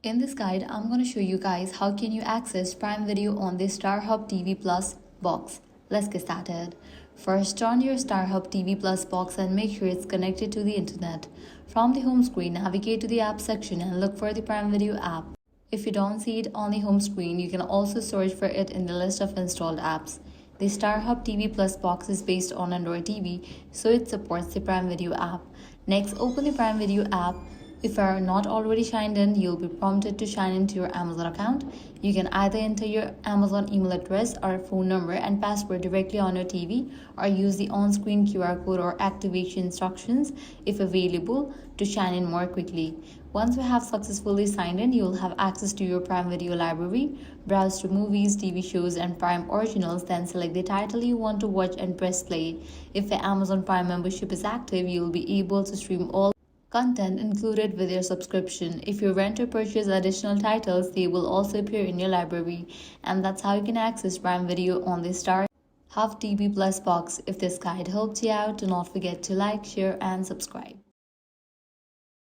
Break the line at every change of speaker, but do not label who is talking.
In this guide, I'm going to show you guys how can you access Prime Video on the StarHub TV Plus box. Let's get started. First, turn your StarHub TV Plus box and make sure it's connected to the internet. From the home screen, navigate to the app section and look for the Prime Video app. If you don't see it on the home screen, you can also search for it in the list of installed apps. The StarHub TV Plus box is based on Android TV, so it supports the Prime Video app. Next, open the Prime Video app. If you are not already signed in, you'll be prompted to sign into your Amazon account. You can either enter your Amazon email address or phone number and password directly on your TV, or use the on-screen QR code or activation instructions, if available, to sign in more quickly. Once you have successfully signed in, you'll have access to your Prime Video library. Browse through movies, TV shows, and Prime originals, then select the title you want to watch and press play. If the Amazon Prime membership is active, you'll be able to stream all content included with your subscription. If you rent or purchase additional titles, they will also appear in your library. And that's how you can access Prime Video on the StarHub TV Plus box. If this guide helped you out, do not forget to like, share, and subscribe.